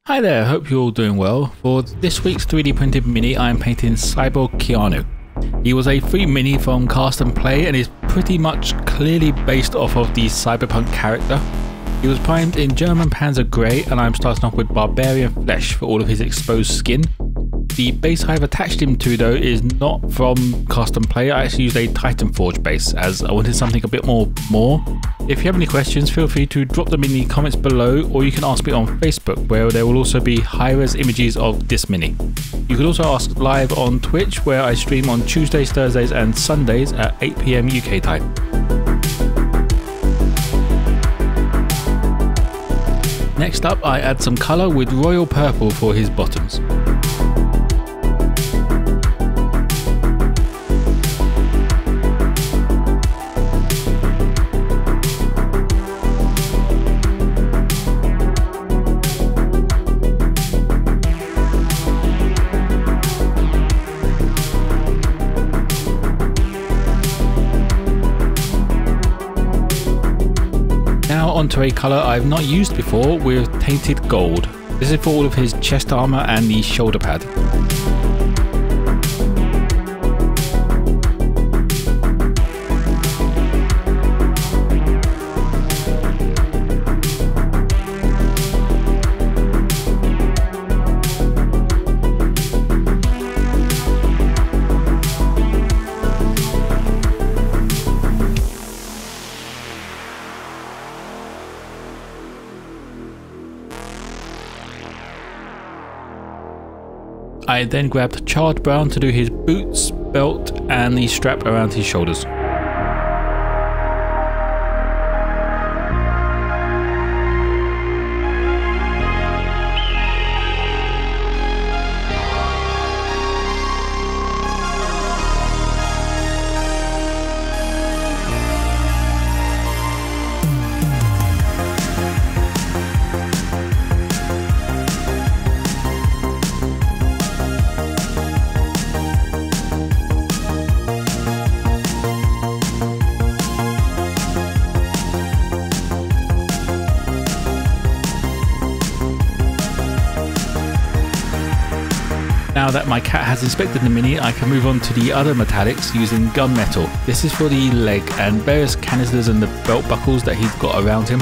Hi there, hope you're all doing well. For this week's 3D printed mini, I am painting Cyborg Keanu. He was a free mini from Cast and Play and is pretty much clearly based off of the cyberpunk character. He was primed in German Panzer Grey and I'm starting off with Barbarian Flesh for all of his exposed skin. The base I've attached him to though is not from Cast and Play. I actually used a Titan Forge base as I wanted something a bit more. If you have any questions, feel free to drop them in the comments below, or you can ask me on Facebook, where there will also be high-res images of this mini. You can also ask live on Twitch, where I stream on Tuesdays, Thursdays and Sundays at 8 PM UK time. Next up, I add some colour with royal purple for his bottoms. Now onto a colour I've not used before with Tainted Gold. This is for all of his chest armour and the shoulder pad. I then grabbed charred brown to do his boots, belt and the strap around his shoulders. Now that my cat has inspected the mini, I can move on to the other metallics using gunmetal. This is for the leg and various canisters and the belt buckles that he's got around him.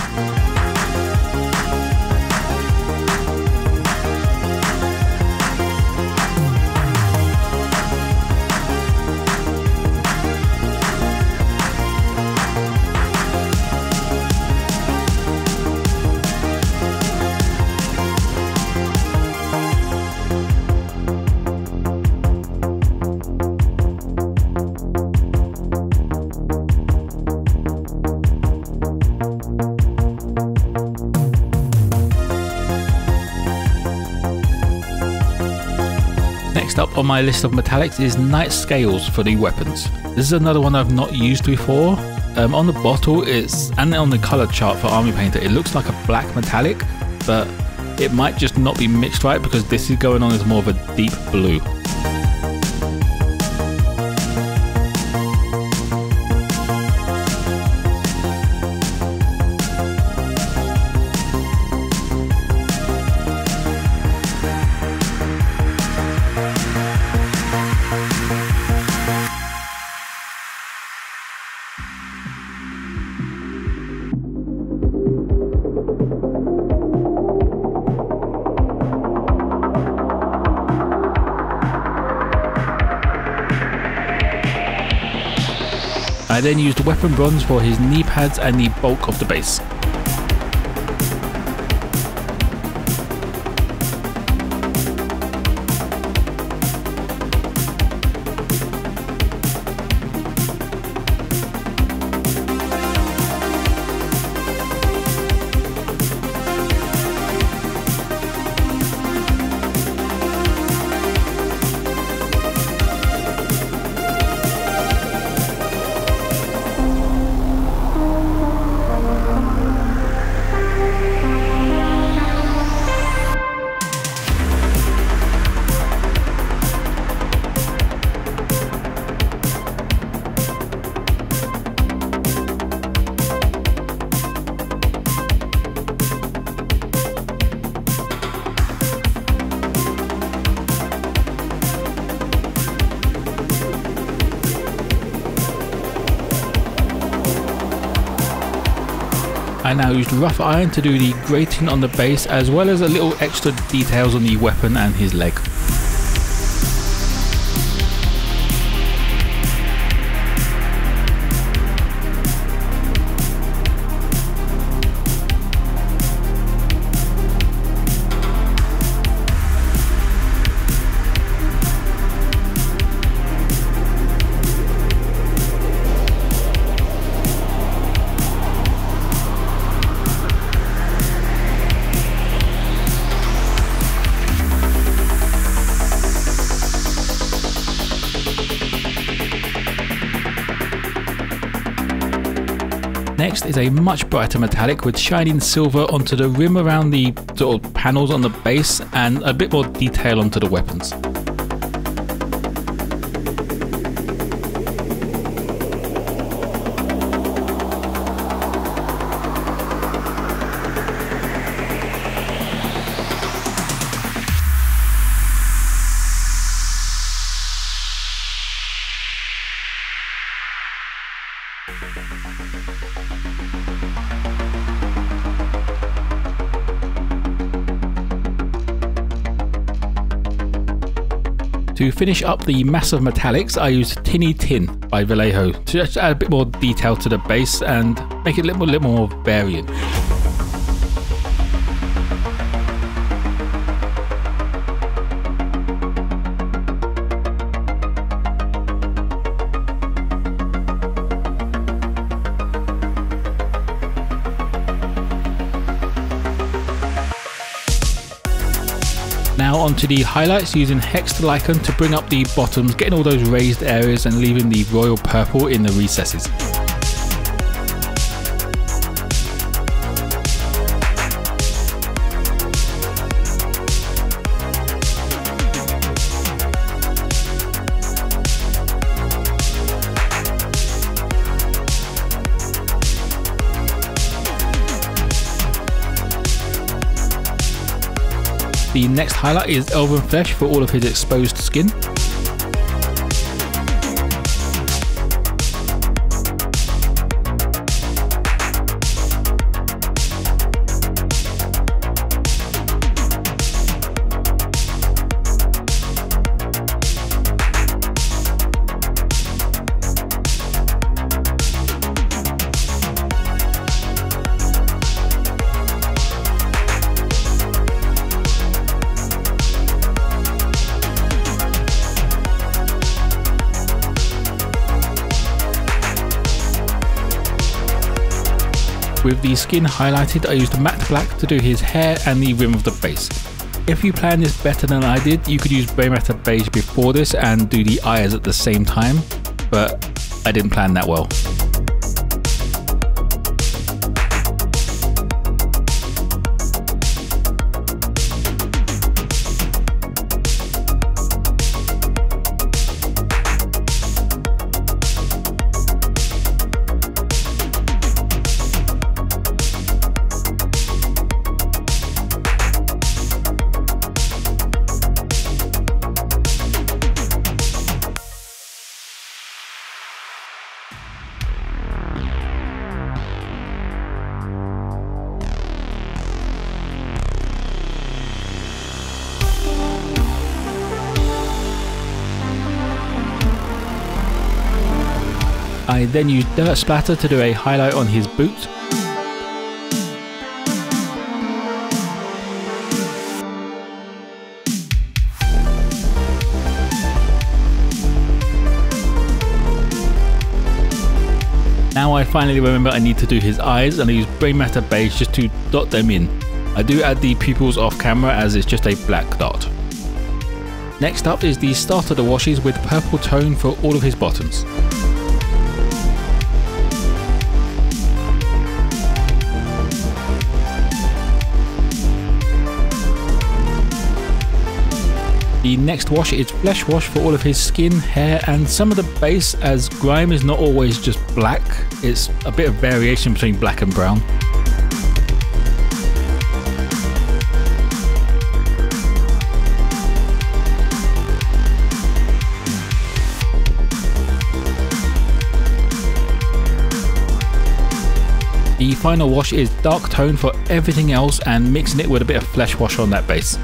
Next up on my list of metallics is night scales for the weapons. This is another one I've not used before. On the bottle and on the colour chart for Army Painter it looks like a black metallic, but it might just not be mixed right because this is going on as more of a deep blue. I then used weapon bronze for his knee pads and the bulk of the base. now used rough iron to do the grating on the base, as well as a little extra details on the weapon and his leg. Next is a much brighter metallic with shining silver onto the rim around the sort of panels on the base, and a bit more detail onto the weapons. To finish up the massive metallics, I used Tinny Tin by Vallejo to just add a bit more detail to the base and make it a little more variant. Now onto the highlights, using hexed lichen to bring up the bottoms, getting all those raised areas and leaving the royal purple in the recesses. The next highlight is elven flesh for all of his exposed skin. With the skin highlighted, I used matte black to do his hair and the rim of the base. If you planned this better than I did, you could use grey matter beige before this and do the eyes at the same time, but I didn't plan that well. I then used dirt splatter to do a highlight on his boot. Now I finally remember I need to do his eyes, and I use grey matter beige just to dot them in. I do add the pupils off camera as it's just a black dot. Next up is the start of the washes with purple tone for all of his bottoms. The next wash is flesh wash for all of his skin, hair and some of the base, as grime is not always just black, it's a bit of variation between black and brown. The final wash is dark tone for everything else and mixing it with a bit of flesh wash on that base.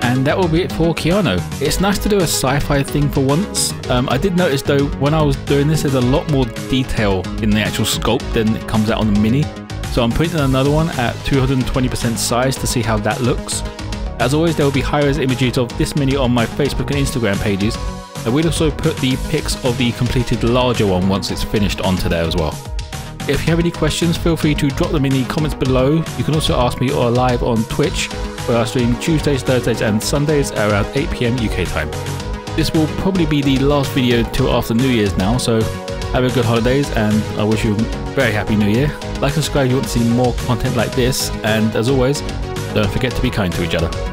And that will be it for Keanu. It's nice to do a sci-fi thing for once. I did notice though, when I was doing this, there's a lot more detail in the actual sculpt than it comes out on the Mini. So I'm putting another one at 220% size to see how that looks. As always, there will be high-res images of this Mini on my Facebook and Instagram pages. I will also put the pics of the completed larger one once it's finished onto there as well. If you have any questions, feel free to drop them in the comments below. You can also ask me or live on Twitch, where I stream Tuesdays, Thursdays and Sundays at around 8 PM UK time. This will probably be the last video until after New Year's now, so have a good holidays and I wish you a very happy New Year. Like and subscribe if you want to see more content like this, and as always, don't forget to be kind to each other.